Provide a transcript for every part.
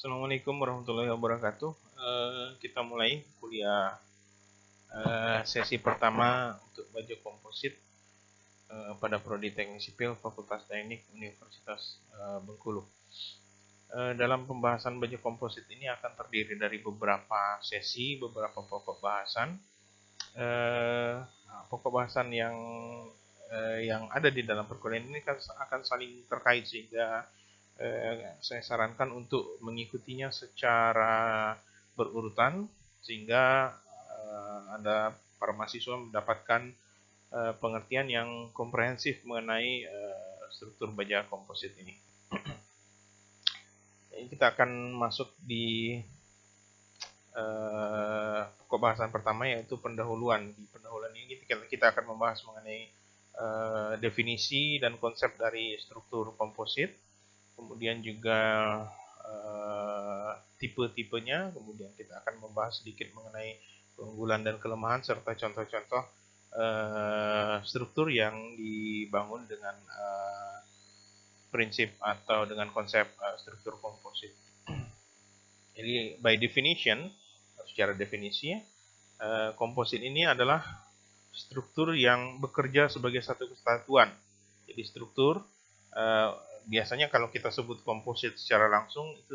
Assalamualaikum warahmatullahi wabarakatuh. Kita mulai kuliah sesi pertama untuk baja komposit pada Prodi Teknik Sipil Fakultas Teknik Universitas Bengkulu. Dalam pembahasan baja komposit ini akan terdiri dari beberapa sesi, beberapa pokok bahasan. Pokok bahasan yang ada di dalam perkuliahan ini akan saling terkait, sehingga saya sarankan untuk mengikutinya secara berurutan, sehingga Anda para mahasiswa mendapatkan pengertian yang komprehensif mengenai struktur baja komposit ini. Kita akan masuk di pokok bahasan pertama, yaitu pendahuluan. Di pendahuluan ini kita akan membahas mengenai definisi dan konsep dari struktur komposit, kemudian juga tipe-tipenya, kemudian kita akan membahas sedikit mengenai keunggulan dan kelemahan serta contoh-contoh struktur yang dibangun dengan prinsip atau dengan konsep struktur komposit. Jadi by definition, secara definisi, komposit ini adalah struktur yang bekerja sebagai satu kesatuan. Jadi struktur biasanya kalau kita sebut komposit secara langsung itu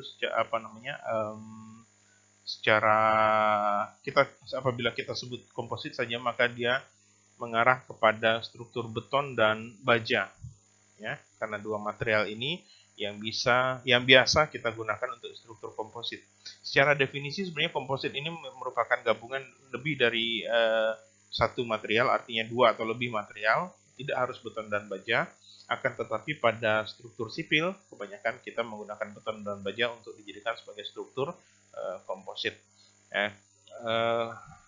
apabila kita sebut komposit saja, maka dia mengarah kepada struktur beton dan baja, ya, karena dua material ini yang biasa kita gunakan untuk struktur komposit. Secara definisi sebenarnya komposit ini merupakan gabungan lebih dari satu material, artinya dua atau lebih material, tidak harus beton dan baja. Akan tetapi pada struktur sipil kebanyakan kita menggunakan beton dan baja untuk dijadikan sebagai struktur komposit.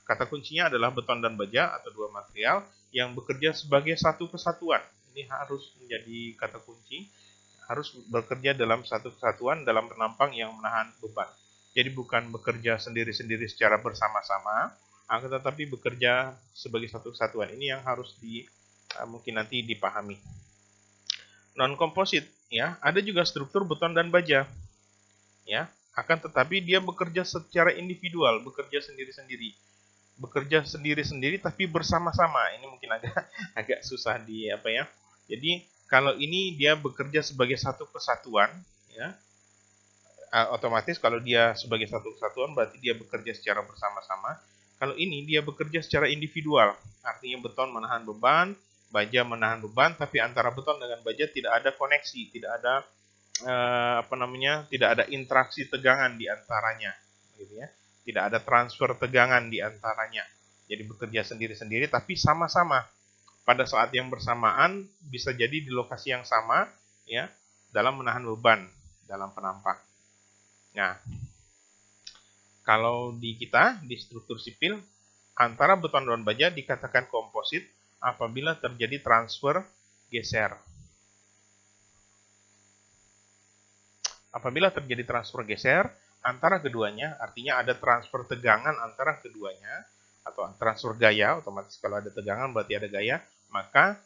Kata kuncinya adalah beton dan baja atau dua material yang bekerja sebagai satu kesatuan. Ini harus menjadi kata kunci, harus bekerja dalam satu kesatuan dalam penampang yang menahan beban. Jadi bukan bekerja sendiri-sendiri secara bersama-sama, akan tetapi bekerja sebagai satu kesatuan. Ini yang harus mungkin nanti dipahami. Non komposit, ya, ada juga struktur beton dan baja, ya, akan tetapi dia bekerja secara individual, bekerja sendiri-sendiri tapi bersama-sama. Ini mungkin agak susah Jadi kalau ini dia bekerja sebagai satu kesatuan, ya, otomatis kalau dia sebagai satu kesatuan berarti dia bekerja secara bersama-sama. Kalau ini dia bekerja secara individual, artinya beton menahan beban, baja menahan beban, tapi antara beton dengan baja tidak ada koneksi, tidak ada interaksi tegangan di antaranya, gitu ya. Tidak ada transfer tegangan di antaranya. Jadi bekerja sendiri-sendiri tapi sama-sama pada saat yang bersamaan, bisa jadi di lokasi yang sama, ya, dalam menahan beban dalam penampang. Nah, kalau di struktur sipil, antara beton dan baja dikatakan komposit apabila terjadi transfer geser. Apabila terjadi transfer geser antara keduanya, artinya ada transfer tegangan antara keduanya, atau transfer gaya, otomatis kalau ada tegangan berarti ada gaya, maka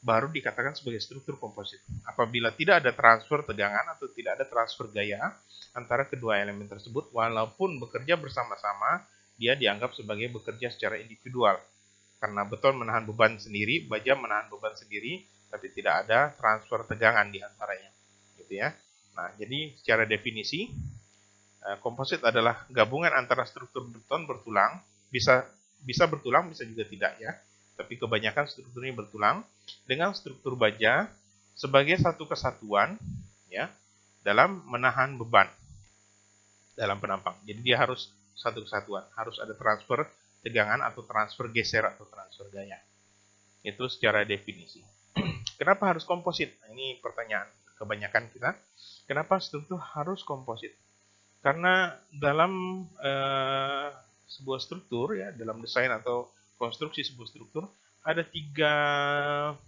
baru dikatakan sebagai struktur komposit. Apabila tidak ada transfer tegangan atau tidak ada transfer gaya antara kedua elemen tersebut, walaupun bekerja bersama-sama, dia dianggap sebagai bekerja secara individual. Karena beton menahan beban sendiri, baja menahan beban sendiri, tapi tidak ada transfer tegangan di antaranya. Gitu ya. Nah, jadi secara definisi, komposit adalah gabungan antara struktur beton bertulang, bisa bertulang, bisa juga tidak, ya. Tapi kebanyakan strukturnya bertulang, dengan struktur baja sebagai satu kesatuan, ya, dalam menahan beban dalam penampang. Jadi dia harus satu kesatuan, harus ada transfer tegangan atau transfer geser atau transfer gaya. Itu secara definisi. Kenapa harus komposit? Nah, ini pertanyaan kebanyakan kita. Kenapa struktur harus komposit? Karena dalam sebuah struktur, ya, dalam desain atau konstruksi sebuah struktur, ada 3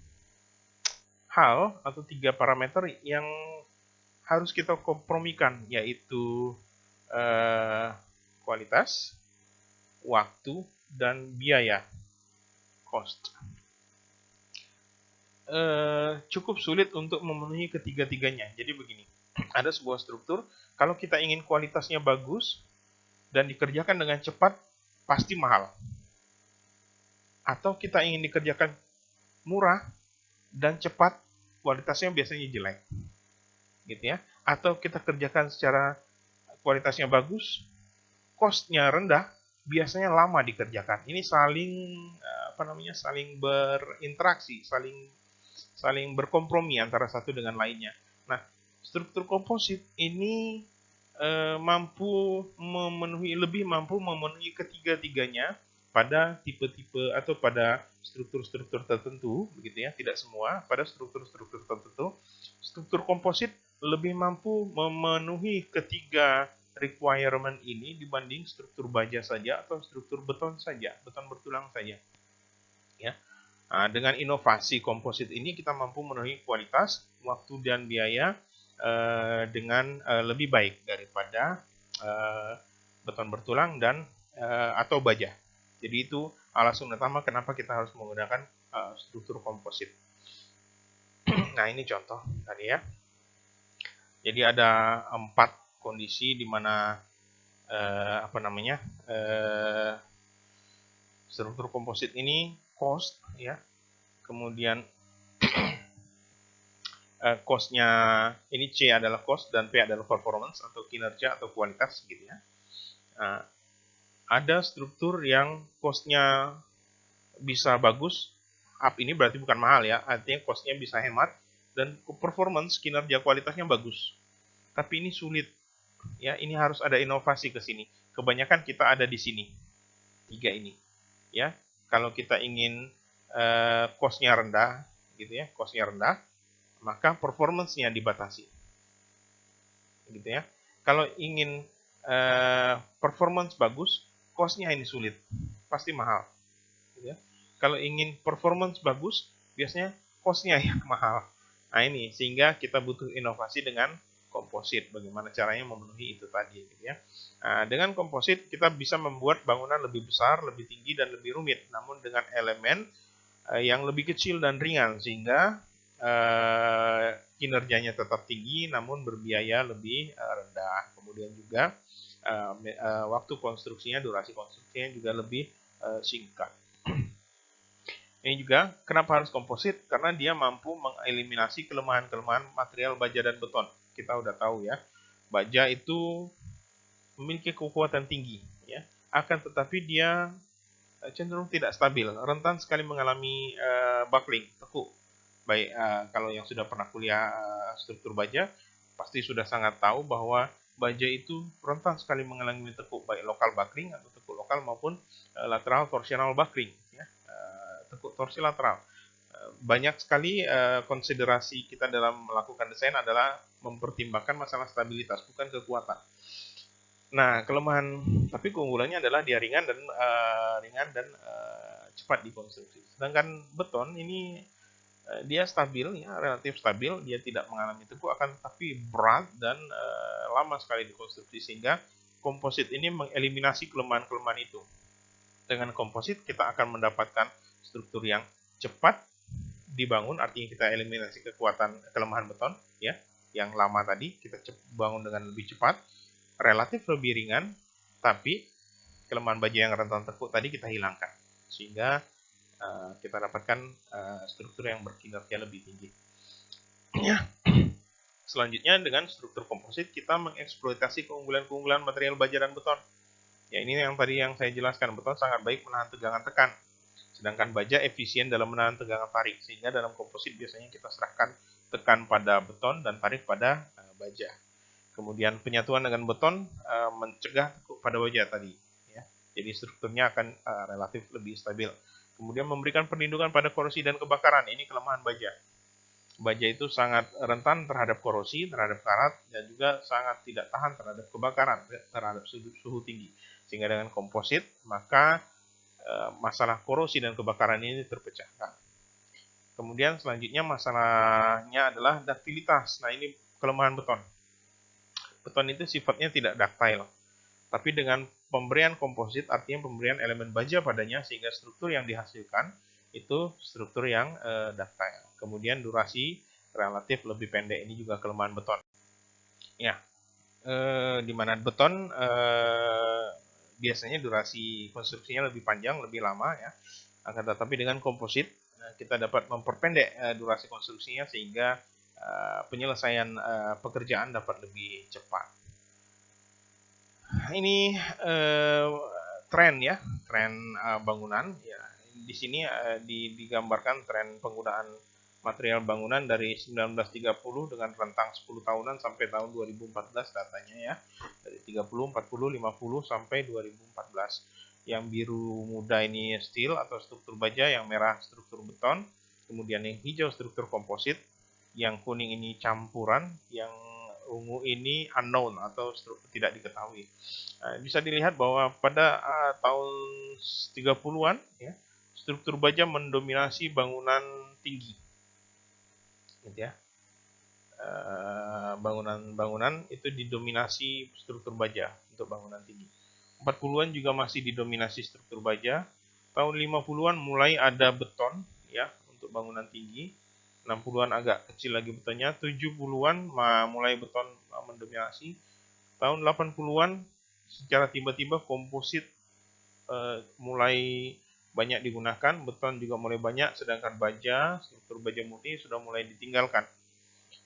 hal atau 3 parameter yang harus kita kompromikan, yaitu kualitas, waktu, dan biaya, cost. Cukup sulit untuk memenuhi ketiga-tiganya. Jadi begini, ada sebuah struktur, Kalau kita ingin kualitasnya bagus dan dikerjakan dengan cepat, pasti mahal. Atau kita ingin dikerjakan murah dan cepat, kualitasnya biasanya jelek. Gitu ya. Atau kita kerjakan secara kualitasnya bagus, cost-nya rendah, biasanya lama dikerjakan. Ini saling berinteraksi, saling berkompromi antara satu dengan lainnya. Nah, struktur komposit ini lebih mampu memenuhi ketiga-tiganya pada tipe-tipe atau pada struktur-struktur tertentu, begitu ya, tidak semua, pada struktur-struktur tertentu. Struktur komposit lebih mampu memenuhi ketiga requirement ini dibanding struktur baja saja atau struktur beton saja, beton bertulang saja. Ya. Nah, dengan inovasi komposit ini kita mampu memenuhi kualitas, waktu dan biaya dengan lebih baik daripada beton bertulang dan atau baja. Jadi itu alasan utama kenapa kita harus menggunakan struktur komposit. Nah, ini contoh tadi ya. Jadi ada 4 kondisi di mana struktur komposit ini cost ya. Kemudian cost-nya ini C adalah cost dan P adalah performance atau kinerja atau kualitas gitu ya. Ada struktur yang cost-nya bisa bagus, up ini berarti bukan mahal ya, artinya cost-nya bisa hemat dan performance kinerja kualitasnya bagus. Tapi ini sulit ya, ini harus ada inovasi ke sini. Kebanyakan kita ada di sini, 3 ini ya. Kalau kita ingin cost-nya rendah gitu ya, cost-nya rendah, maka performance-nya dibatasi gitu ya. Kalau ingin performance bagus, cost-nya ini sulit, pasti mahal gitu ya. Kalau ingin performance bagus, biasanya cost-nya yang mahal. Nah ini, sehingga kita butuh inovasi dengan komposit. Bagaimana caranya memenuhi itu tadi gitu ya. Nah, dengan komposit kita bisa membuat bangunan lebih besar, lebih tinggi dan lebih rumit, namun dengan elemen yang lebih kecil dan ringan, sehingga kinerjanya tetap tinggi namun berbiaya lebih rendah. Kemudian juga waktu konstruksinya, durasi konstruksinya juga lebih singkat. Ini juga kenapa harus komposit? Karena dia mampu mengeliminasi kelemahan-kelemahan material baja dan beton. Kita udah tahu ya, baja itu memiliki kekuatan tinggi, ya. Akan tetapi dia cenderung tidak stabil, rentan sekali mengalami buckling, tekuk. Baik, kalau yang sudah pernah kuliah struktur baja, pasti sudah sangat tahu bahwa baja itu rentan sekali mengalami tekuk, baik lokal buckling atau tekuk lokal maupun lateral torsional buckling. Ya. Tekuk torsi lateral. Banyak sekali konsiderasi kita dalam melakukan desain adalah mempertimbangkan masalah stabilitas, bukan kekuatan. Nah, tapi keunggulannya adalah dia ringan dan cepat dikonstruksi. Sedangkan beton ini dia stabil, ya, relatif stabil, dia tidak mengalami tekuk, akan tapi berat dan lama sekali dikonstruksi, sehingga komposit ini mengeliminasi kelemahan-kelemahan itu. Dengan komposit kita akan mendapatkan struktur yang cepat dibangun, artinya kita eliminasi kelemahan beton, ya, yang lama tadi kita bangun dengan lebih cepat, relatif lebih ringan, tapi kelemahan baja yang rentan tekuk tadi kita hilangkan, sehingga kita dapatkan struktur yang berkinerja lebih tinggi. Ya. Selanjutnya dengan struktur komposit kita mengeksploitasi keunggulan-keunggulan material baja dan beton. Ya, ini yang tadi yang saya jelaskan, beton sangat baik menahan tegangan tekan, sedangkan baja efisien dalam menahan tegangan tarik, sehingga dalam komposit biasanya kita serahkan tekan pada beton dan tarik pada baja. Kemudian penyatuan dengan beton mencegah tekuk pada baja tadi. Ya. Jadi strukturnya akan relatif lebih stabil. Kemudian memberikan perlindungan pada korosi dan kebakaran. Ini kelemahan baja. Baja itu sangat rentan terhadap korosi, terhadap karat, dan juga sangat tidak tahan terhadap kebakaran, terhadap suhu tinggi. Sehingga dengan komposit, maka masalah korosi dan kebakaran ini terpecahkan. Kemudian selanjutnya masalahnya adalah duktilitas. Nah, ini kelemahan beton. Beton itu sifatnya tidak ductile. Tapi dengan pemberian komposit, artinya pemberian elemen baja padanya, sehingga struktur yang dihasilkan itu struktur yang ductile. Kemudian durasi relatif lebih pendek, ini juga kelemahan beton. Ya, di mana beton biasanya durasi konstruksinya lebih panjang, lebih lama ya. Akan tetapi dengan komposit kita dapat memperpendek durasi konstruksinya sehingga penyelesaian pekerjaan dapat lebih cepat. Ini tren ya, tren bangunan ya. Di sini digambarkan tren penggunaan material bangunan dari 1930 dengan rentang 10 tahunan sampai tahun 2014 datanya ya. Dari 30, 40, 50 sampai 2014. Yang biru muda ini steel atau struktur baja, yang merah struktur beton, kemudian yang hijau struktur komposit, yang kuning ini campuran, yang ungu ini unknown atau tidak diketahui. Bisa dilihat bahwa pada tahun 30-an ya, struktur baja mendominasi bangunan tinggi. Gitu ya. Bangunan-bangunan itu didominasi struktur baja untuk bangunan tinggi. 40-an juga masih didominasi struktur baja. Tahun 50-an mulai ada beton ya untuk bangunan tinggi. 60-an agak kecil lagi betonnya, 70-an mulai beton mendominasi. Tahun 80-an secara tiba-tiba komposit mulai banyak digunakan, beton juga mulai banyak, sedangkan baja, struktur baja murni sudah mulai ditinggalkan.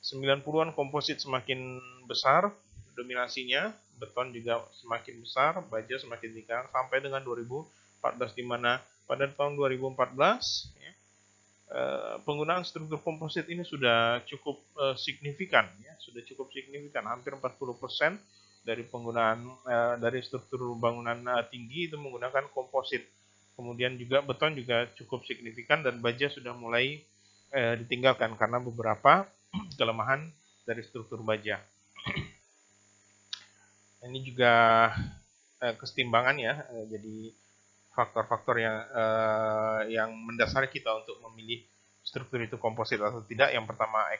90-an komposit semakin besar dominasinya, beton juga semakin besar, baja semakin tinggal sampai dengan 2014 di mana pada tahun 2014 ya, penggunaan struktur komposit ini sudah cukup signifikan ya, sudah cukup signifikan, hampir 40% dari penggunaan dari struktur bangunan tinggi itu menggunakan komposit. Kemudian juga beton juga cukup signifikan dan baja sudah mulai ditinggalkan karena beberapa kelemahan dari struktur baja. Ini juga kesetimbangan ya, jadi faktor-faktor yang mendasari kita untuk memilih struktur itu komposit atau tidak. Yang pertama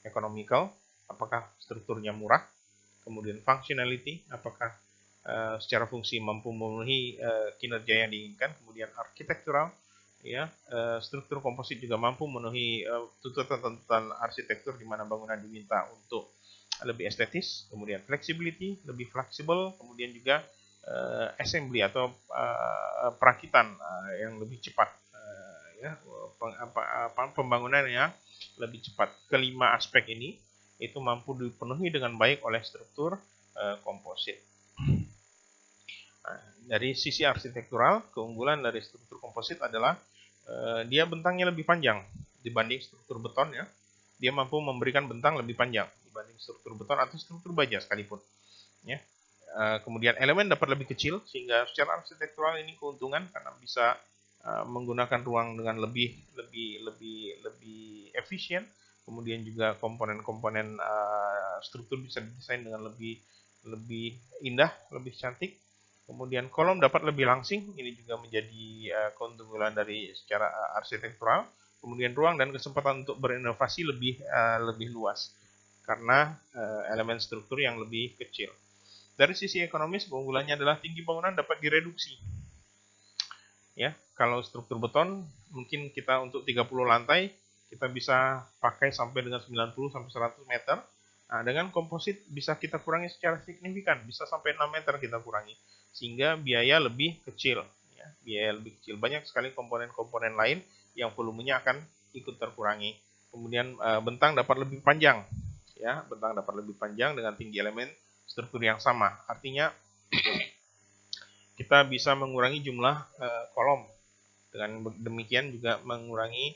economical, apakah strukturnya murah. Kemudian functionality, apakah secara fungsi mampu memenuhi kinerja yang diinginkan. Kemudian architectural, ya, struktur komposit juga mampu memenuhi tuntutan arsitektur di mana bangunan diminta untuk lebih estetis. Kemudian flexibility, lebih fleksibel. Kemudian juga assembly atau perakitan yang lebih cepat, ya, pembangunan yang lebih cepat. Kelima aspek ini itu mampu dipenuhi dengan baik oleh struktur komposit. Nah, dari sisi arsitektural, keunggulan dari struktur komposit adalah dia bentangnya lebih panjang dibanding struktur beton ya. Dia mampu memberikan bentang lebih panjang dibanding struktur beton atau struktur baja sekalipun. Ya. Kemudian elemen dapat lebih kecil sehingga secara arsitektural ini keuntungan karena bisa menggunakan ruang dengan lebih efisien. Kemudian juga komponen-komponen struktur bisa didesain dengan lebih indah, lebih cantik. Kemudian kolom dapat lebih langsing, ini juga menjadi keunggulan dari secara arsitektural. Kemudian ruang dan kesempatan untuk berinovasi lebih luas karena elemen struktur yang lebih kecil. Dari sisi ekonomis, keunggulannya adalah tinggi bangunan dapat direduksi. Ya, kalau struktur beton mungkin kita untuk 30 lantai kita bisa pakai sampai dengan 90 sampai 100 meter. Nah, dengan komposit bisa kita kurangi secara signifikan, bisa sampai 6 meter kita kurangi. Sehingga biaya lebih kecil, ya, biaya lebih kecil. Banyak sekali komponen-komponen lain yang volumenya akan ikut terkurangi. Kemudian bentang dapat lebih panjang, ya, bentang dapat lebih panjang dengan tinggi elemen struktur yang sama. Artinya kita bisa mengurangi jumlah kolom. Dengan demikian juga mengurangi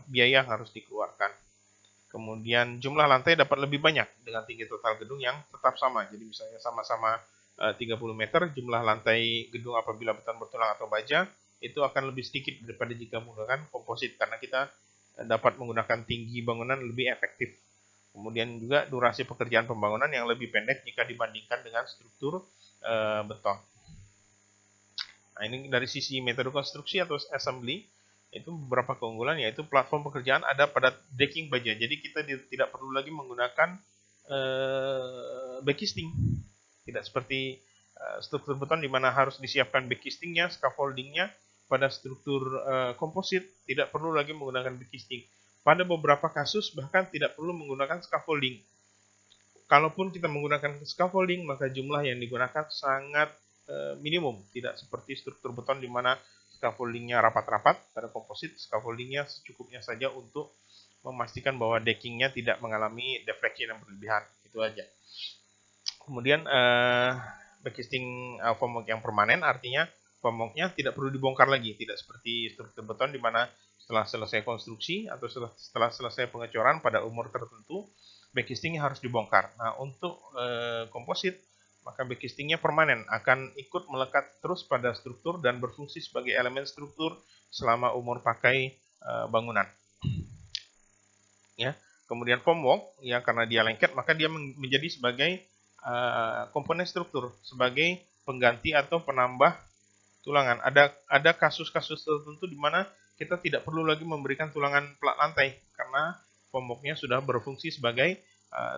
biaya yang harus dikeluarkan. Kemudian jumlah lantai dapat lebih banyak dengan tinggi total gedung yang tetap sama. Jadi misalnya sama-sama 30 meter, jumlah lantai gedung apabila beton bertulang atau baja itu akan lebih sedikit daripada jika menggunakan komposit karena kita dapat menggunakan tinggi bangunan lebih efektif. Kemudian juga durasi pekerjaan pembangunan yang lebih pendek jika dibandingkan dengan struktur beton. Nah, ini dari sisi metode konstruksi atau assembly, itu beberapa keunggulan, yaitu platform pekerjaan ada pada decking baja. Jadi kita tidak perlu lagi menggunakan backcasting. Tidak seperti struktur beton di mana harus disiapkan backcastingnya, scaffoldingnya. Pada struktur komposit tidak perlu lagi menggunakan backcasting. Pada beberapa kasus bahkan tidak perlu menggunakan scaffolding. Kalaupun kita menggunakan scaffolding, maka jumlah yang digunakan sangat minimum, tidak seperti struktur beton di mana scaffoldingnya rapat-rapat. Pada komposit, scaffoldingnya secukupnya saja untuk memastikan bahwa deckingnya tidak mengalami deflection yang berlebihan. Itu aja. Kemudian backcasting formwork yang permanen, artinya formworknya tidak perlu dibongkar lagi, tidak seperti struktur beton di mana setelah selesai konstruksi atau setelah selesai pengecoran pada umur tertentu, backcastingnya harus dibongkar. Nah, untuk komposit, maka backcastingnya permanen, akan ikut melekat terus pada struktur dan berfungsi sebagai elemen struktur selama umur pakai bangunan. Ya. Kemudian formwork, ya karena dia lengket, maka dia menjadi sebagai komponen struktur, sebagai pengganti atau penambah tulangan. Ada kasus-kasus tertentu di mana kita tidak perlu lagi memberikan tulangan plat lantai karena formworknya sudah berfungsi sebagai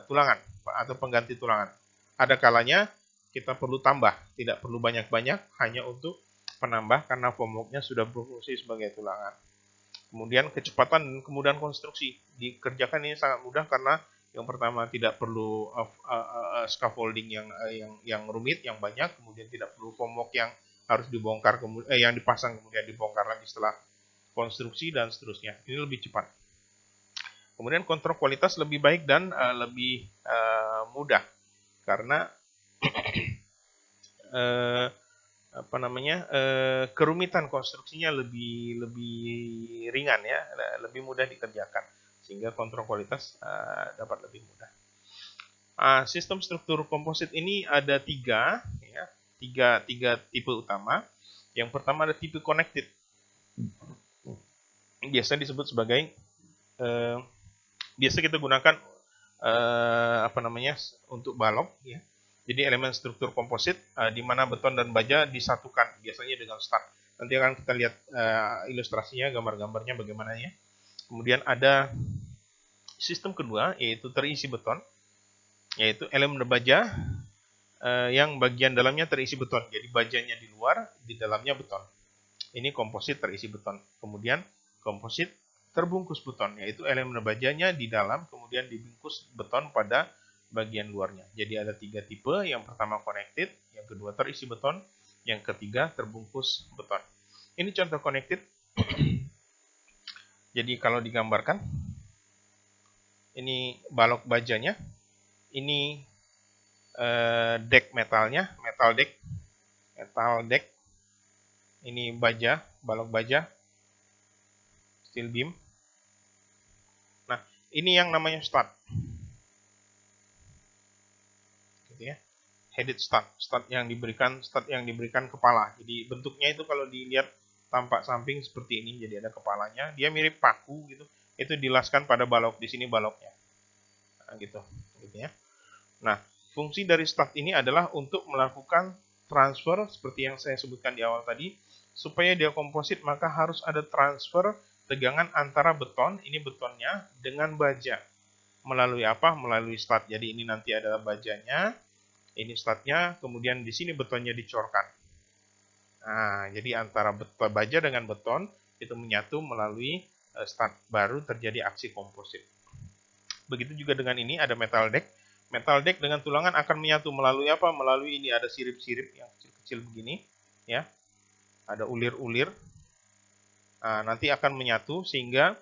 tulangan atau pengganti tulangan. Ada kalanya kita perlu tambah, tidak perlu banyak-banyak, hanya untuk penambah karena formworknya sudah berfungsi sebagai tulangan. Kemudian kecepatan dan kemudahan konstruksi dikerjakan ini sangat mudah karena yang pertama tidak perlu scaffolding yang rumit, yang banyak, kemudian tidak perlu formwork yang harus dibongkar, yang dipasang kemudian dibongkar lagi setelah konstruksi dan seterusnya. Ini lebih cepat. Kemudian kontrol kualitas lebih baik dan lebih mudah karena kerumitan konstruksinya lebih ringan ya, lebih mudah dikerjakan sehingga kontrol kualitas dapat lebih mudah. Sistem struktur komposit ini ada tiga tipe utama. Yang pertama ada tipe connected, biasa disebut sebagai biasa kita gunakan untuk balok ya. Jadi elemen struktur komposit di mana beton dan baja disatukan biasanya dengan stud. Nanti akan kita lihat ilustrasinya, gambar-gambarnya bagaimana ya. Kemudian ada sistem kedua yaitu terisi beton, yaitu elemen baja yang bagian dalamnya terisi beton. Jadi bajanya di luar, di dalamnya beton. Ini komposit terisi beton. Kemudian komposit terbungkus beton, yaitu elemen bajanya di dalam, kemudian dibungkus beton pada bagian luarnya. Jadi ada tiga tipe, yang pertama connected, yang kedua terisi beton, yang ketiga terbungkus beton. Ini contoh connected. Jadi kalau digambarkan, ini balok bajanya, ini deck metalnya, metal deck, ini baja, balok baja, steel beam. Nah, ini yang namanya stud. Ya, headed stud yang diberikan kepala. Jadi bentuknya itu kalau dilihat tampak samping seperti ini, jadi ada kepalanya, dia mirip paku gitu. Itu dilaskan pada balok, di sini baloknya. Nah, gitu ya. Nah, fungsi dari stud ini adalah untuk melakukan transfer seperti yang saya sebutkan di awal tadi. Supaya dia komposit, maka harus ada transfer tegangan antara beton, ini betonnya, dengan baja. Melalui apa? Melalui stud. Jadi ini nanti adalah bajanya, ini studnya, kemudian di sini betonnya dicorkan. Nah, jadi antara baja dengan beton itu menyatu melalui stud, baru terjadi aksi komposit. Begitu juga dengan ini ada metal deck. Metal deck dengan tulangan akan menyatu melalui apa? Melalui ini ada sirip-sirip yang kecil-kecil begini, ya. Ada ulir-ulir. Nah, nanti akan menyatu sehingga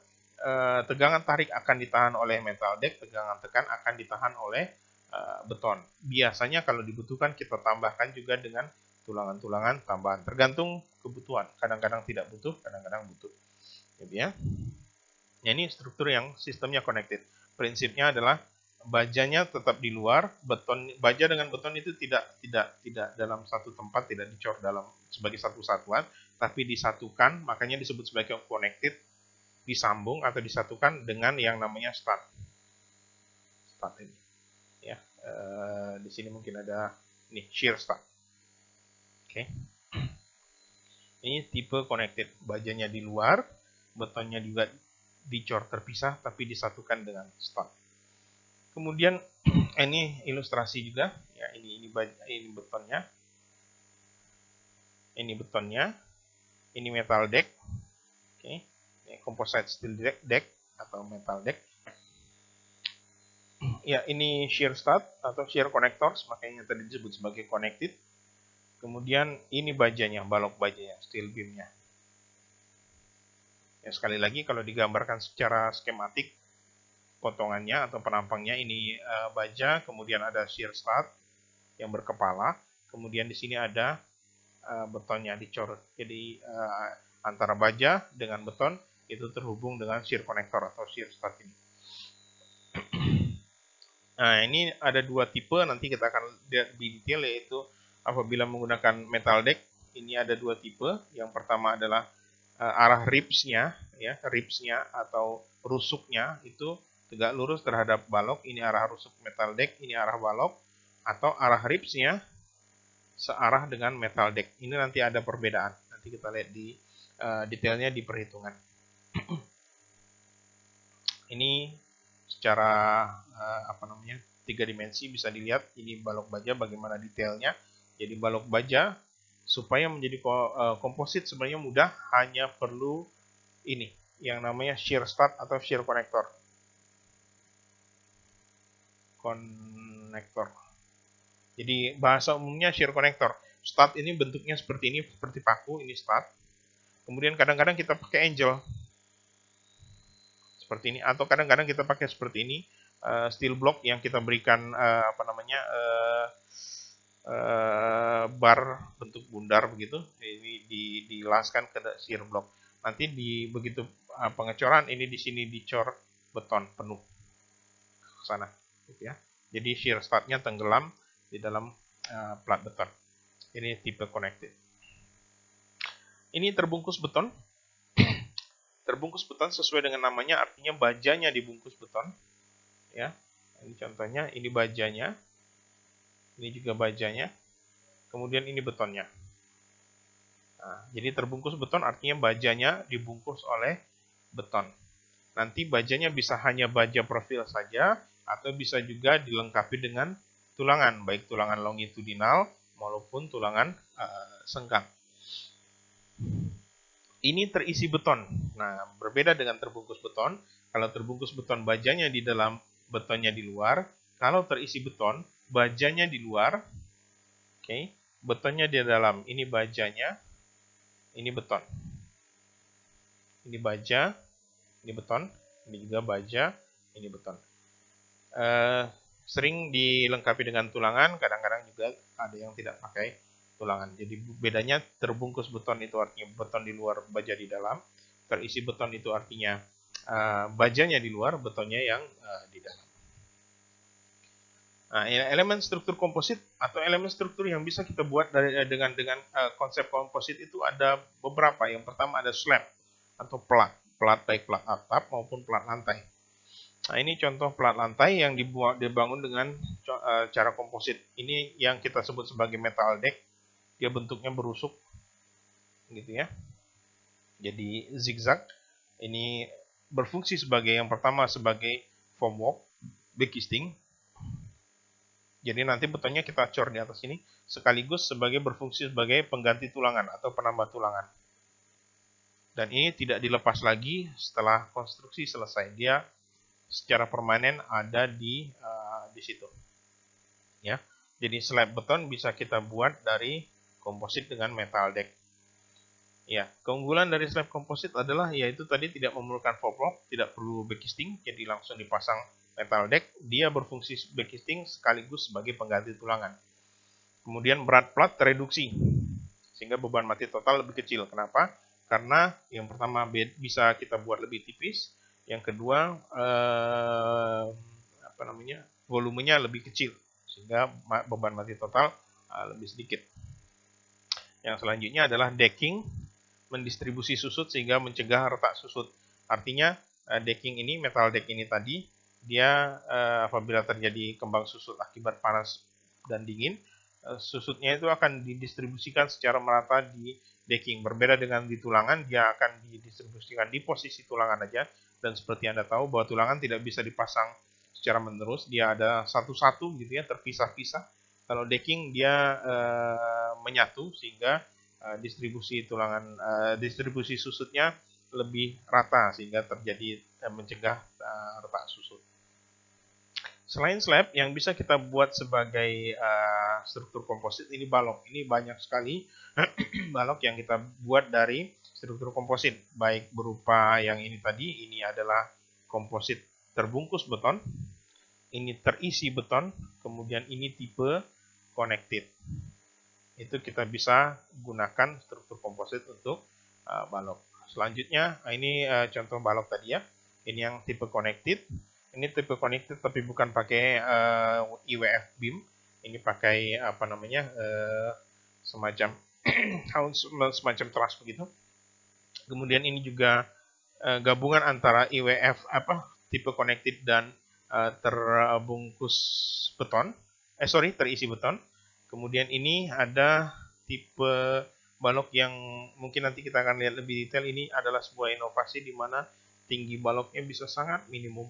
tegangan tarik akan ditahan oleh metal deck, tegangan tekan akan ditahan oleh beton. Biasanya kalau dibutuhkan kita tambahkan juga dengan tulangan-tulangan tambahan, tergantung kebutuhan. Kadang-kadang tidak butuh, kadang-kadang butuh. Gitu ya. Ini struktur yang sistemnya connected. Prinsipnya adalah bajanya tetap di luar, baja dengan beton itu tidak dalam satu tempat, tidak dicor dalam sebagai satu satuan, tapi disatukan, makanya disebut sebagai connected, disambung atau disatukan dengan yang namanya stud. Stud ini. Ya, di sini mungkin ada ini shear stud. Oke. Ini tipe connected, bajanya di luar, betonnya juga dicor terpisah tapi disatukan dengan stud. Kemudian ini ilustrasi juga, ya ini betonnya. Ini betonnya. Ini metal deck. Oke. Ini composite steel deck atau metal deck. Ya, ini shear stud atau shear connectors, makanya tadi disebut sebagai connected. Kemudian ini bajanya, balok bajanya, steel beamnya. Ya, sekali lagi kalau digambarkan secara skematik, potongannya atau penampangnya ini baja, kemudian ada shear stud yang berkepala, kemudian di sini ada betonnya dicor. Jadi antara baja dengan beton itu terhubung dengan shear connector atau shear stud ini. Nah, ini ada dua tipe, nanti kita akan lihat di detail, yaitu apabila menggunakan metal deck, ini ada dua tipe. Yang pertama adalah arah ribsnya, ya, ribsnya atau rusuknya itu tegak lurus terhadap balok. Ini arah rusuk metal deck, ini arah balok, atau arah ribsnya searah dengan metal deck. Ini nanti ada perbedaan. Nanti kita lihat di detailnya di perhitungan. Ini secara tiga dimensi bisa dilihat ini balok baja bagaimana detailnya. Jadi balok baja supaya menjadi komposit sebenarnya mudah, hanya perlu ini yang namanya shear stud atau shear connector. Jadi bahasa umumnya shear connector. Stud ini bentuknya seperti ini, seperti paku, ini stud. Kemudian kadang-kadang kita pakai angel seperti ini, atau kadang-kadang kita pakai seperti ini, steel block yang kita berikan bar bentuk bundar begitu. Ini dilaskan ke shear block. Nanti di begitu pengecoran ini di sini dicor beton penuh ke sana, gitu ya. Jadi shear studnya tenggelam di dalam plat beton. Ini tipe connected. Ini terbungkus beton. Terbungkus beton sesuai dengan namanya, artinya bajanya dibungkus beton. Ya, ini contohnya, ini bajanya, ini juga bajanya, kemudian ini betonnya. Nah, jadi terbungkus beton artinya bajanya dibungkus oleh beton. Nanti bajanya bisa hanya baja profil saja, atau bisa juga dilengkapi dengan tulangan, baik tulangan longitudinal maupun tulangan sengkang. Ini terisi beton. Nah, berbeda dengan terbungkus beton. Kalau terbungkus beton, bajanya di dalam, betonnya di luar. Kalau terisi beton, bajanya di luar, betonnya di dalam. Ini bajanya, ini beton. Ini baja, ini beton. Ini juga baja, ini beton. Sering dilengkapi dengan tulangan, kadang-kadang juga ada yang tidak pakai tulangan. Jadi bedanya terbungkus beton itu artinya beton di luar, baja di dalam. Terisi beton itu artinya bajanya di luar, betonnya yang di dalam. Nah, elemen struktur komposit atau elemen struktur yang bisa kita buat dengan konsep komposit itu ada beberapa. Yang pertama ada slab atau plat baik plat atap maupun plat lantai. Nah, ini contoh plat lantai yang dibangun dengan cara komposit. Ini yang kita sebut sebagai metal deck. Dia bentuknya berusuk, gitu ya. Jadi zigzag. Ini berfungsi sebagai yang pertama sebagai formwork, backcasting. Jadi nanti betonnya kita cor di atas ini, sekaligus sebagai berfungsi sebagai pengganti tulangan atau penambah tulangan. Dan ini tidak dilepas lagi setelah konstruksi selesai. Dia secara permanen ada di situ. Ya. Jadi slab beton bisa kita buat dari komposit dengan metal deck. Ya, keunggulan dari slab komposit adalah yaitu tadi tidak memerlukan formwork, tidak perlu backcasting, jadi langsung dipasang metal deck. Dia berfungsi backcasting sekaligus sebagai pengganti tulangan. Kemudian berat plat tereduksi sehingga beban mati total lebih kecil. Kenapa? Karena yang pertama bisa kita buat lebih tipis, yang kedua volumenya lebih kecil sehingga beban mati total lebih sedikit. Yang selanjutnya adalah decking, mendistribusi susut sehingga mencegah retak susut. Artinya decking ini, metal deck ini tadi, dia apabila terjadi kembang susut akibat panas dan dingin, susutnya itu akan didistribusikan secara merata di decking. Berbeda dengan di tulangan, dia akan didistribusikan di posisi tulangan aja. Dan seperti Anda tahu bahwa tulangan tidak bisa dipasang secara menerus, dia ada satu-satu gitu ya, terpisah-pisah. Kalau decking dia menyatu sehingga distribusi susutnya lebih rata sehingga terjadi mencegah retak susut. Selain slab, yang bisa kita buat sebagai struktur komposit ini balok. Ini banyak sekali balok yang kita buat dari struktur komposit, baik berupa yang ini tadi, ini adalah komposit terbungkus beton, ini terisi beton, kemudian ini tipe connected. Itu kita bisa gunakan struktur komposit untuk balok. Selanjutnya, ini contoh balok tadi ya. Ini yang tipe connected. Ini tipe connected tapi bukan pakai IWF beam. Ini pakai apa namanya semacam semacam truss begitu. Kemudian ini juga gabungan antara IWF tipe connected dan terbungkus beton. Terisi beton. Kemudian ini ada tipe balok yang mungkin nanti kita akan lihat lebih detail. Ini adalah sebuah inovasi di mana tinggi baloknya bisa sangat minimum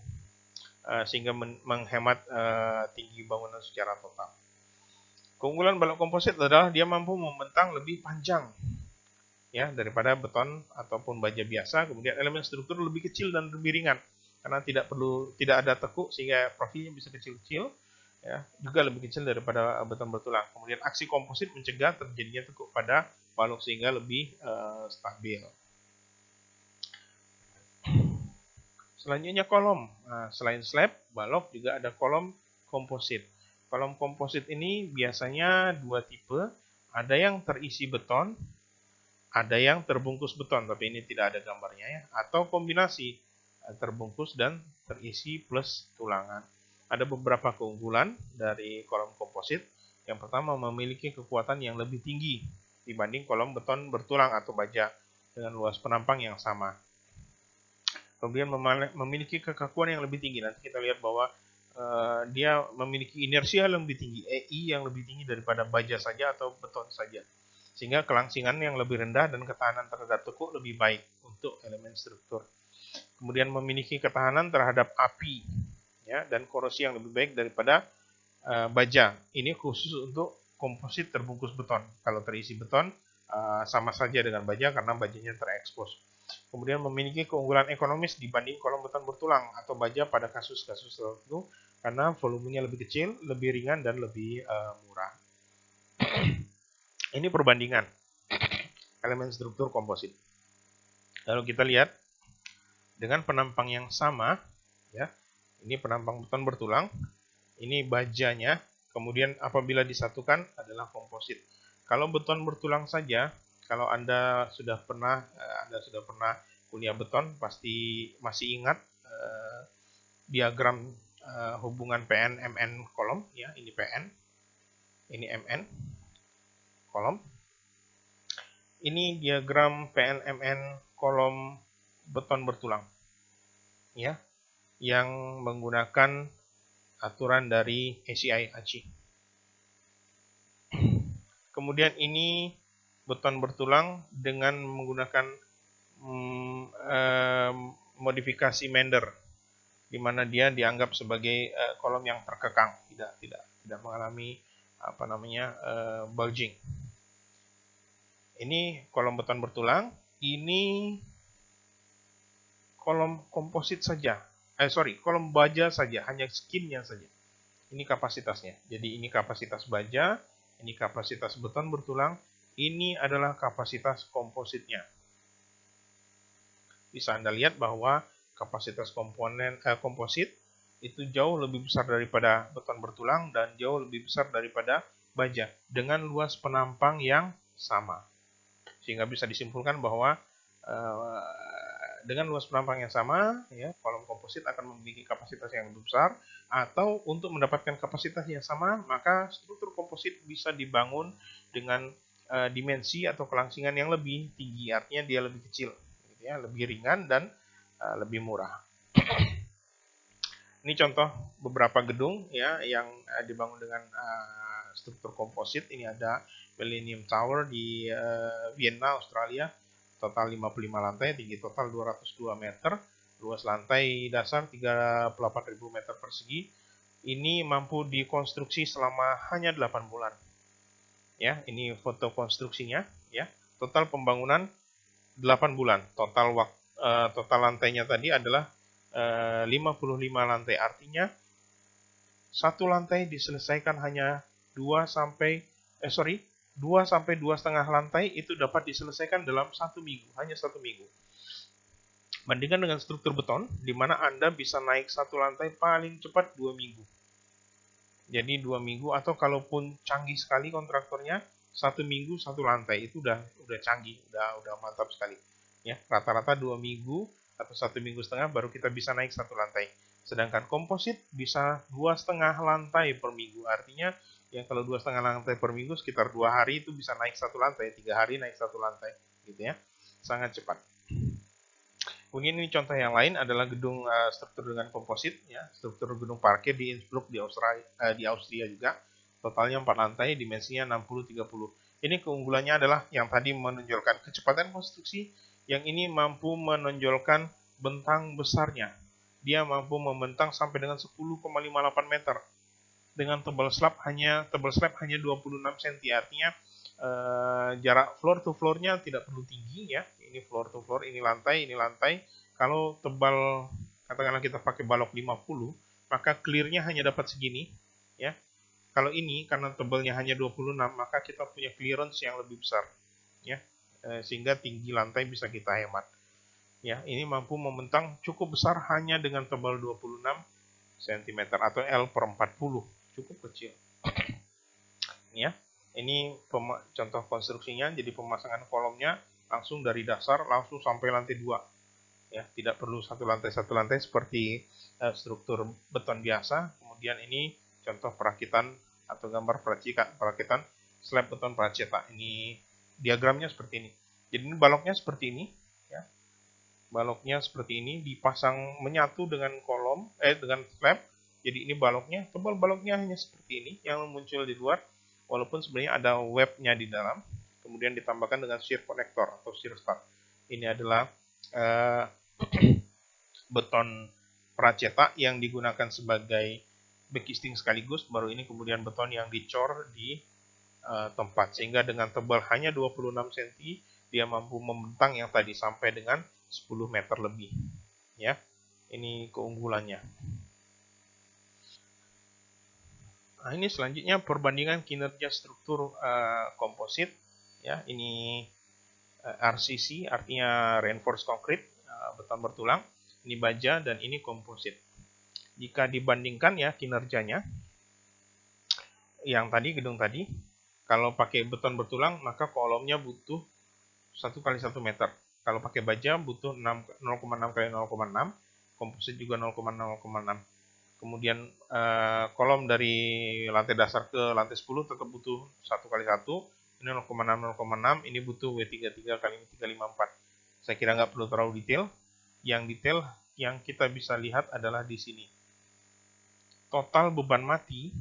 sehingga menghemat tinggi bangunan secara total. Keunggulan balok komposit adalah dia mampu membentang lebih panjang ya daripada beton ataupun baja biasa. Kemudian elemen struktur lebih kecil dan lebih ringan karena tidak ada tekuk sehingga profilnya bisa kecil-kecil ya, juga lebih kecil daripada beton bertulang. Kemudian aksi komposit mencegah terjadinya tekuk pada balok sehingga lebih stabil. Selanjutnya kolom. Nah, selain slab, balok juga ada kolom komposit. Kolom komposit ini biasanya dua tipe, ada yang terisi beton, ada yang terbungkus beton, tapi ini tidak ada gambarnya ya, atau kombinasi terbungkus dan terisi plus tulangan. Ada beberapa keunggulan dari kolom komposit. Yang pertama, memiliki kekuatan yang lebih tinggi dibanding kolom beton bertulang atau baja dengan luas penampang yang sama. Kemudian memiliki kekakuan yang lebih tinggi. Nanti kita lihat bahwa dia memiliki inersia yang lebih tinggi, EI yang lebih tinggi daripada baja saja atau beton saja. Sehingga kelangsingan yang lebih rendah dan ketahanan terhadap tekuk lebih baik untuk elemen struktur. Kemudian memiliki ketahanan terhadap api ya, dan korosi yang lebih baik daripada baja. Ini khusus untuk komposit terbungkus beton. Kalau terisi beton sama saja dengan baja karena bajanya terekspos. Kemudian memiliki keunggulan ekonomis dibanding kolom beton bertulang atau baja pada kasus-kasus tertentu karena volumenya lebih kecil, lebih ringan, dan lebih murah. Ini perbandingan elemen struktur komposit. Lalu kita lihat dengan penampang yang sama, ya, ini penampang beton bertulang, ini bajanya, kemudian apabila disatukan adalah komposit. Kalau beton bertulang saja, kalau Anda sudah pernah kuliah beton, pasti masih ingat diagram hubungan PN MN kolom ya, ini PN, ini MN kolom. Ini diagram PN MN kolom beton bertulang ya, yang menggunakan aturan dari ACI ACI. Kemudian ini beton bertulang dengan menggunakan modifikasi Mender, di mana dia dianggap sebagai kolom yang terkekang, tidak mengalami bulging. Ini kolom beton bertulang, ini kolom komposit saja. Kolom baja saja, hanya skinnya saja. Ini kapasitasnya. Jadi ini kapasitas baja, ini kapasitas beton bertulang, ini adalah kapasitas kompositnya. Bisa Anda lihat bahwa kapasitas komposit itu jauh lebih besar daripada beton bertulang dan jauh lebih besar daripada baja dengan luas penampang yang sama. Sehingga bisa disimpulkan bahwa dengan luas penampang yang sama, ya, kolom komposit akan memiliki kapasitas yang lebih besar, atau untuk mendapatkan kapasitas yang sama, maka struktur komposit bisa dibangun dengan dimensi atau kelangsingan yang lebih tinggi, artinya dia lebih kecil, gitu ya, lebih ringan dan lebih murah. Ini contoh beberapa gedung ya yang dibangun dengan struktur komposit. Ini ada Millennium Tower di Vienna, Australia. Total 55 lantai, tinggi total 202 meter, luas lantai dasar 38.000 meter persegi. Ini mampu dikonstruksi selama hanya 8 bulan. Ya, ini foto konstruksinya ya. Total pembangunan 8 bulan. Total lantainya tadi adalah 55 lantai, artinya satu lantai diselesaikan hanya 2 sampai 2 sampai 2,5 lantai itu dapat diselesaikan dalam 1 minggu, hanya 1 minggu. Bandingkan dengan struktur beton, di mana Anda bisa naik satu lantai paling cepat 2 minggu. Jadi 2 minggu, atau kalaupun canggih sekali kontraktornya, 1 minggu 1 lantai itu udah canggih, udah mantap sekali. Ya, rata-rata 2 minggu atau 1,5 minggu baru kita bisa naik 1 lantai. Sedangkan komposit bisa 2,5 lantai per minggu. Artinya yang kalau 2,5 lantai per minggu sekitar 2 hari itu bisa naik 1 lantai, 3 hari naik 1 lantai, gitu ya. Sangat cepat. Kemudian ini contoh yang lain adalah gedung struktur dengan komposit, ya, struktur gedung parkir di Innsbruck di Austria juga. Totalnya 4 lantai, dimensinya 60-30. Ini keunggulannya adalah yang tadi menonjolkan kecepatan konstruksi, yang ini mampu menonjolkan bentang besarnya. Dia mampu membentang sampai dengan 10,58 meter. Dengan tebal slab hanya 26 cm, artinya jarak floor to floor-nya tidak perlu tinggi, ya. Ini floor to floor, ini lantai, ini lantai. Kalau tebal, katakanlah kita pakai balok 50, maka clear-nya hanya dapat segini, ya. Kalau ini karena tebalnya hanya 26, maka kita punya clearance yang lebih besar, ya. Sehingga tinggi lantai bisa kita hemat. Ya, ini mampu membentang cukup besar hanya dengan tebal 26 cm atau L/40, cukup kecil. Ya. Ini contoh konstruksinya, jadi pemasangan kolomnya langsung dari dasar langsung sampai lantai 2. Ya, tidak perlu satu lantai seperti struktur beton biasa. Kemudian ini contoh perakitan atau gambar perakitan slab beton pracetak. Ini diagramnya seperti ini. Jadi ini baloknya seperti ini, ya. Baloknya seperti ini dipasang menyatu dengan dengan slab. Jadi ini baloknya, tebal baloknya hanya seperti ini yang muncul di luar. Walaupun sebenarnya ada webnya di dalam, kemudian ditambahkan dengan shear connector atau shear stud. Ini adalah beton pracetak yang digunakan sebagai backcasting sekaligus. Baru ini kemudian beton yang dicor di tempat, sehingga dengan tebal hanya 26 cm dia mampu membentang yang tadi sampai dengan 10 meter lebih. Ya, ini keunggulannya. Nah, ini selanjutnya perbandingan kinerja struktur komposit. Ya, ini RCC, artinya reinforced concrete, beton bertulang. Ini baja dan ini komposit. Jika dibandingkan ya kinerjanya, yang tadi gedung tadi, kalau pakai beton bertulang maka kolomnya butuh 1 kali 1 meter. Kalau pakai baja butuh 0,6 kali 0,6, komposit juga 0,6. Kemudian kolom dari lantai dasar ke lantai 10 tetap butuh 1 kali 1. Ini 0,6, ini butuh W33 kali 354. Saya kira nggak perlu terlalu detail. Yang detail yang kita bisa lihat adalah di sini. Total beban mati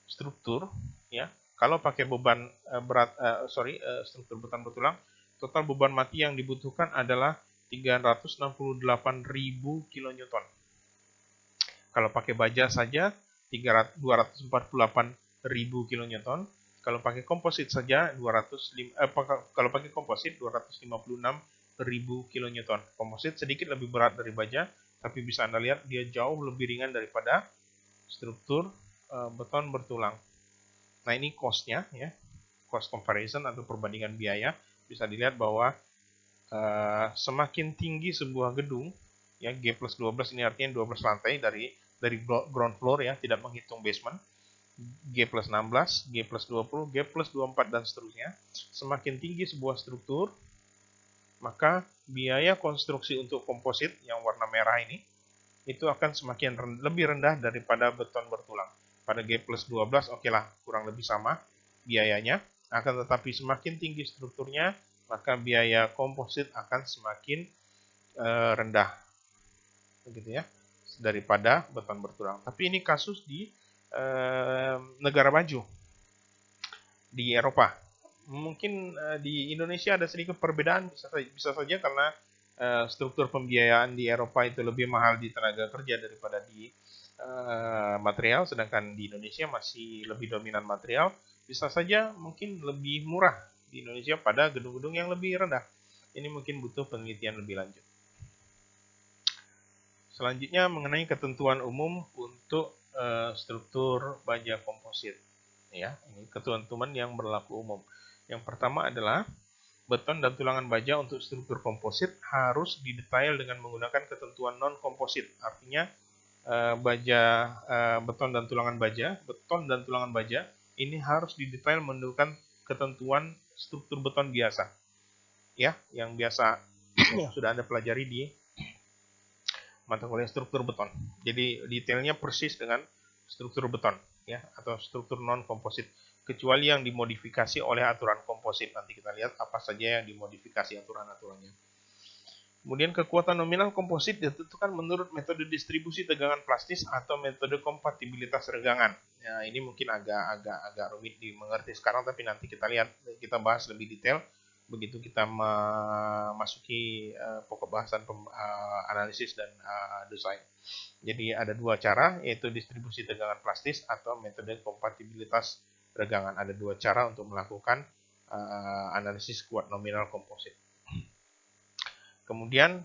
struktur, ya. Kalau pakai beban struktur beton bertulang, total beban mati yang dibutuhkan adalah 368.000 kN. Kalau pakai baja saja 248.000 kN. Kalau pakai komposit saja 256.000 kN. Komposit sedikit lebih berat dari baja, tapi bisa Anda lihat dia jauh lebih ringan daripada struktur beton bertulang. Nah, ini cost-nya, ya. Cost comparison atau perbandingan biaya. Bisa dilihat bahwa semakin tinggi sebuah gedung, ya, G+12 ini artinya 12 lantai dari ground floor, ya, tidak menghitung basement. G+16, G+20, G+24 dan seterusnya. Semakin tinggi sebuah struktur, maka biaya konstruksi untuk komposit yang warna merah ini itu akan semakin lebih rendah daripada beton bertulang. Pada G+12 oke lah, kurang lebih sama biayanya. Akan tetapi semakin tinggi strukturnya, maka biaya komposit akan semakin rendah, begitu ya, daripada beton bertulang. Tapi ini kasus di negara maju, di Eropa. Mungkin di Indonesia ada sedikit perbedaan, bisa saja karena struktur pembiayaan di Eropa itu lebih mahal di tenaga kerja daripada di material, sedangkan di Indonesia masih lebih dominan material. Bisa saja mungkin lebih murah di Indonesia pada gedung-gedung yang lebih rendah. Ini mungkin butuh penelitian lebih lanjut. Selanjutnya mengenai ketentuan umum untuk struktur baja komposit. Ya, ini ketentuan yang berlaku umum. Yang pertama adalah beton dan tulangan baja untuk struktur komposit harus didetail dengan menggunakan ketentuan non-komposit. Artinya beton dan tulangan baja ini harus didetail menggunakan ketentuan struktur beton biasa. Ya, yang biasa yang sudah Anda pelajari di mata kuliah struktur beton. Jadi detailnya persis dengan struktur beton, ya, atau struktur non komposit, kecuali yang dimodifikasi oleh aturan komposit. Nanti kita lihat apa saja yang dimodifikasi aturan-aturannya. Kemudian kekuatan nominal komposit ditentukan menurut metode distribusi tegangan plastis atau metode kompatibilitas regangan. Ya, ini mungkin agak rumit dimengerti sekarang, tapi nanti kita bahas lebih detail begitu kita memasuki pokok bahasan analisis dan desain. Jadi ada dua cara, yaitu distribusi tegangan plastis atau metode kompatibilitas regangan. Ada dua cara untuk melakukan analisis kuat nominal komposit. Kemudian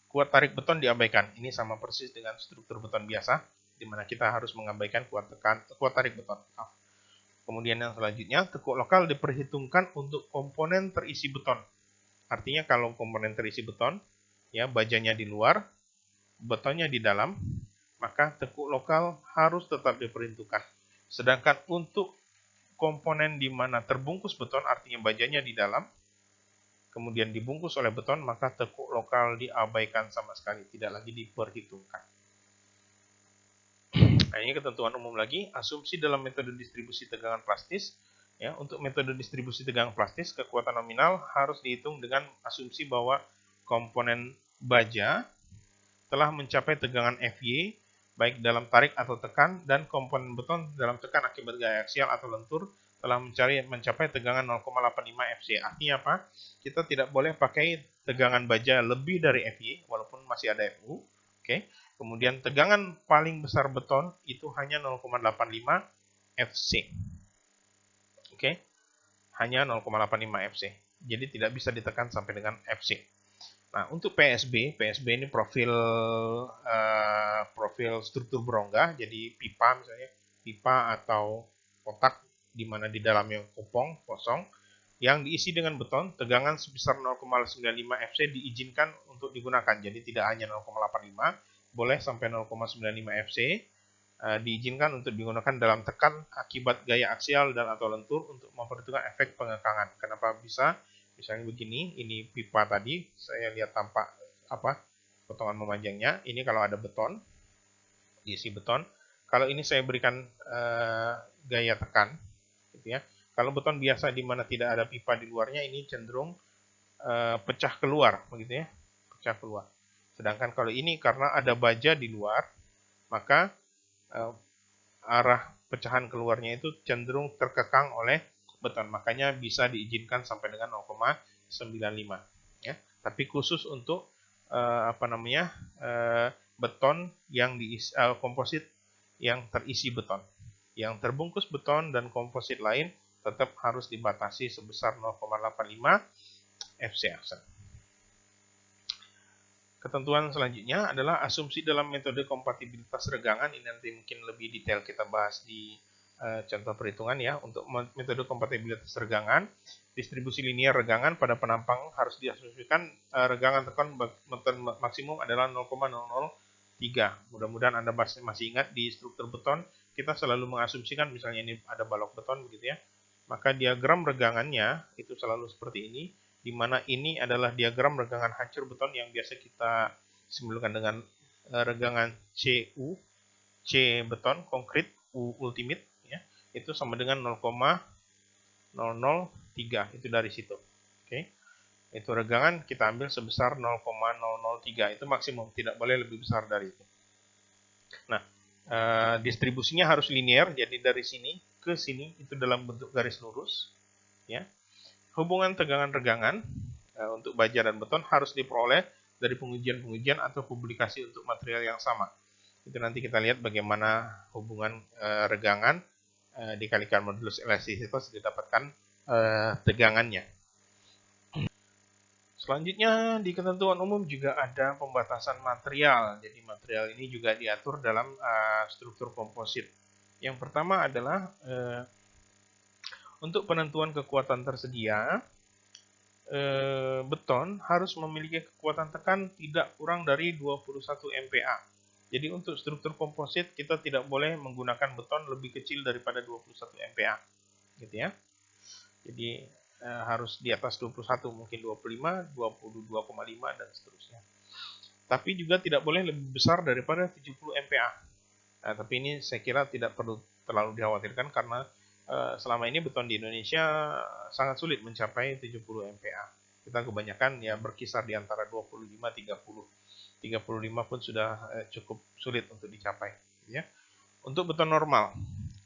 kuat tarik beton diabaikan. Ini sama persis dengan struktur beton biasa, di mana kita harus mengabaikan kuat tarik beton. Kemudian yang selanjutnya, tekuk lokal diperhitungkan untuk komponen terisi beton. Artinya kalau komponen terisi beton, ya bajanya di luar, betonnya di dalam, maka tekuk lokal harus tetap diperhitungkan. Sedangkan untuk komponen di mana terbungkus beton, artinya bajanya di dalam, kemudian dibungkus oleh beton, maka tekuk lokal diabaikan sama sekali, tidak lagi diperhitungkan. Nah, ini ketentuan umum lagi, asumsi dalam metode distribusi tegangan plastis. Ya, untuk metode distribusi tegangan plastis, kekuatan nominal harus dihitung dengan asumsi bahwa komponen baja telah mencapai tegangan Fy, baik dalam tarik atau tekan, dan komponen beton dalam tekan akibat gaya aksial atau lentur telah mencapai tegangan 0,85 Fc. Artinya apa? Kita tidak boleh pakai tegangan baja lebih dari Fy, walaupun masih ada Fu. Oke. Kemudian tegangan paling besar beton itu hanya 0,85 Fc. Oke. Hanya 0,85 Fc. Jadi tidak bisa ditekan sampai dengan Fc. Nah, untuk PSB ini profil struktur berongga, jadi pipa misalnya, pipa atau kotak di mana di dalamnya kosong, yang diisi dengan beton, tegangan sebesar 0,95 Fc diizinkan untuk digunakan. Jadi tidak hanya 0,85, boleh sampai 0,95 Fc diizinkan untuk digunakan dalam tekan akibat gaya aksial dan atau lentur untuk memperhitungkan efek pengekangan. Kenapa bisa? Misalnya begini, ini pipa tadi, saya lihat tampak potongan memanjangnya. Ini kalau ada beton, diisi beton. Kalau ini saya berikan gaya tekan, gitu ya. Kalau beton biasa di mana tidak ada pipa di luarnya, ini cenderung pecah keluar, begitu ya, pecah keluar. Sedangkan kalau ini karena ada baja di luar, maka arah pecahan keluarnya itu cenderung terkekang oleh beton, makanya bisa diizinkan sampai dengan 0,95 ya. Tapi khusus untuk beton yang diisi komposit yang terisi beton, yang terbungkus beton dan komposit lain tetap harus dibatasi sebesar 0,85 Fc aksen. Ketentuan selanjutnya adalah asumsi dalam metode kompatibilitas regangan. Ini nanti mungkin lebih detail kita bahas di contoh perhitungan ya. Untuk metode kompatibilitas regangan, distribusi linear regangan pada penampang harus diasumsikan regangan tekan maksimum adalah 0,003. Mudah-mudahan Anda masih ingat di struktur beton, kita selalu mengasumsikan misalnya ini ada balok beton begitu ya. Maka diagram regangannya itu selalu seperti ini, di mana ini adalah diagram regangan hancur beton yang biasa kita simbolkan dengan regangan CU, C beton, konkret, U ultimate, ya, itu sama dengan 0,003, itu dari situ. Oke. Itu regangan kita ambil sebesar 0,003, itu maksimum, tidak boleh lebih besar dari itu. Nah, distribusinya harus linear, jadi dari sini ke sini itu dalam bentuk garis lurus, ya. Hubungan tegangan regangan untuk baja dan beton harus diperoleh dari pengujian-pengujian atau publikasi untuk material yang sama. Itu nanti kita lihat bagaimana hubungan regangan dikalikan modulus elastisitas didapatkan tegangannya. Selanjutnya di ketentuan umum juga ada pembatasan material. Jadi material ini juga diatur dalam struktur komposit. Yang pertama adalah untuk penentuan kekuatan tersedia, beton harus memiliki kekuatan tekan tidak kurang dari 21 MPa. Jadi untuk struktur komposit kita tidak boleh menggunakan beton lebih kecil daripada 21 MPa. Gitu ya. Jadi harus di atas 21, mungkin 25, 22,5 dan seterusnya. Tapi juga tidak boleh lebih besar daripada 70 MPa. Nah, tapi ini saya kira tidak perlu terlalu dikhawatirkan karena selama ini beton di Indonesia sangat sulit mencapai 70 MPa. Kita kebanyakan ya berkisar di antara 25, 30. 35 pun sudah cukup sulit untuk dicapai. Ya. Untuk beton normal.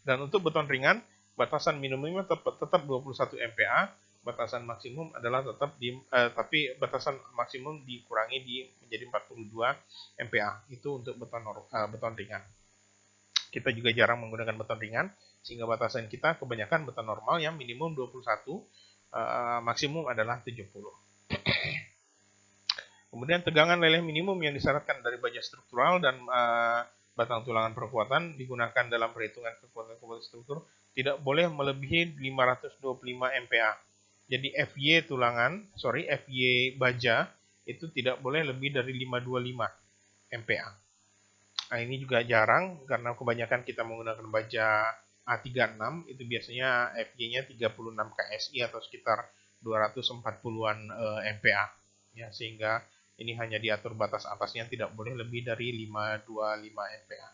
Dan untuk beton ringan, batasan minimumnya tetap 21 MPa, batasan maksimum adalah tetap tapi batasan maksimum dikurangi menjadi 42 MPa. Itu untuk beton ringan. Kita juga jarang menggunakan beton ringan, sehingga batasan kita kebanyakan beton normal yang minimum 21, maksimum adalah 70. Kemudian tegangan leleh minimum yang disyaratkan dari baja struktural dan batang tulangan perkuatan digunakan dalam perhitungan kekuatan komposit struktur tidak boleh melebihi 525 MPa. Jadi FY baja itu tidak boleh lebih dari 525 MPa. Nah, ini juga jarang karena kebanyakan kita menggunakan baja A36 itu biasanya FY-nya 36 KSI atau sekitar 240-an MPa. Ya, sehingga ini hanya diatur batas atasnya tidak boleh lebih dari 525 MPa.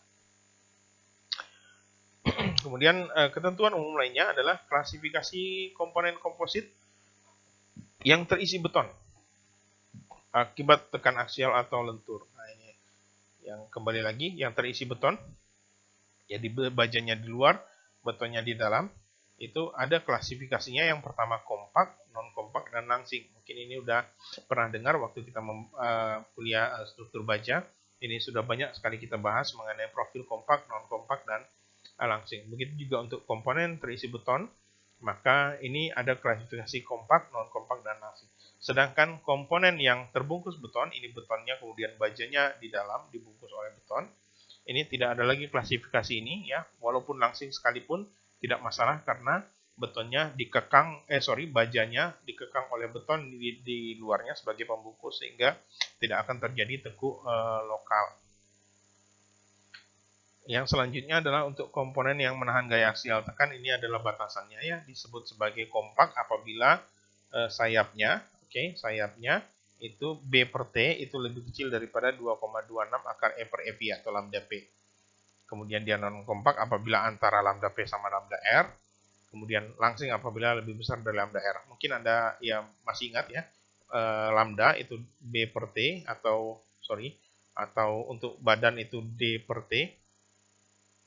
Kemudian ketentuan umum lainnya adalah klasifikasi komponen komposit yang terisi beton akibat tekan aksial atau lentur. Nah, ini yang kembali lagi yang terisi beton. Jadi bajanya di luar, betonnya di dalam. Itu ada klasifikasinya. Yang pertama kompak, non kompak, dan langsing. Mungkin ini udah pernah dengar waktu kita kuliah struktur baja. Ini sudah banyak sekali kita bahas mengenai profil kompak, non kompak, dan langsing. Begitu juga untuk komponen terisi beton, maka ini ada klasifikasi kompak, non kompak, dan langsing. Sedangkan komponen yang terbungkus beton, ini betonnya kemudian bajanya di dalam dibungkus oleh beton. Ini tidak ada lagi klasifikasi ini ya, walaupun langsing sekalipun tidak masalah karena betonnya bajanya dikekang oleh beton di luarnya sebagai pembungkus sehingga tidak akan terjadi tekuk lokal. Yang selanjutnya adalah untuk komponen yang menahan gaya aksial tekan, ini adalah batasannya ya, disebut sebagai kompak apabila sayapnya itu B per T itu lebih kecil daripada 2,26 akar E per FI atau lambda P. Kemudian dia non kompak apabila antara lambda P sama lambda R. Kemudian langsing apabila lebih besar dari lambda R. Mungkin Anda ya masih ingat ya, lambda itu B per T atau untuk badan itu D per T.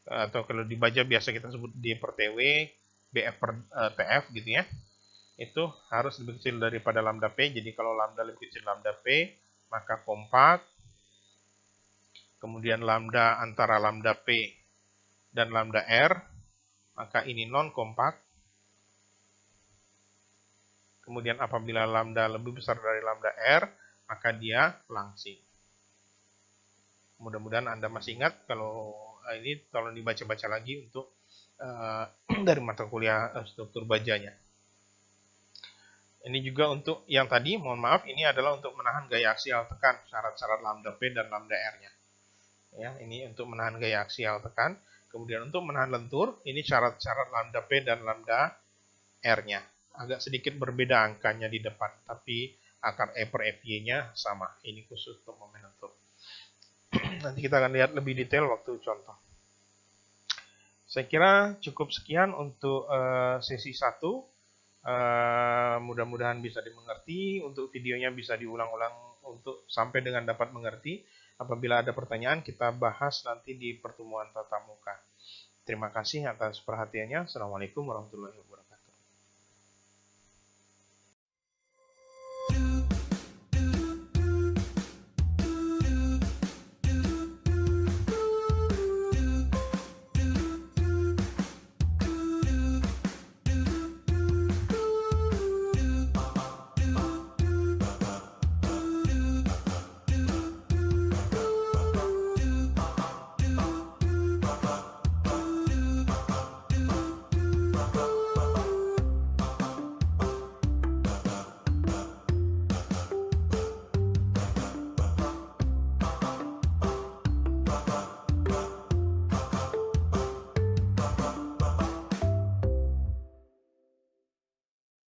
Atau kalau di baja biasa kita sebut D per TW, BF per TF gitu ya. Itu harus lebih kecil daripada lambda P. Jadi kalau lambda lebih kecil lambda P, maka kompak. Kemudian lambda antara lambda P dan lambda R, maka ini non kompak. Kemudian apabila lambda lebih besar dari lambda R, maka dia langsing. Mudah-mudahan Anda masih ingat. Kalau ini tolong dibaca-baca lagi untuk dari mata kuliah struktur bajanya. Ini juga untuk yang tadi, mohon maaf, ini adalah untuk menahan gaya aksial tekan, syarat-syarat lambda P dan lambda R-nya. Ya, ini untuk menahan gaya aksial tekan. Kemudian untuk menahan lentur, ini syarat-syarat lambda P dan lambda R-nya. Agak sedikit berbeda angkanya di depan, tapi akar E per FY-nya sama. Ini khusus untuk momen lentur. Nanti kita akan lihat lebih detail waktu contoh. Saya kira cukup sekian untuk sesi 1. Mudah-mudahan bisa dimengerti. Untuk videonya bisa diulang-ulang untuk sampai dengan dapat mengerti. Apabila ada pertanyaan, kita bahas nanti di pertemuan tatap muka. Terima kasih atas perhatiannya. Assalamualaikum warahmatullahi wabarakatuh.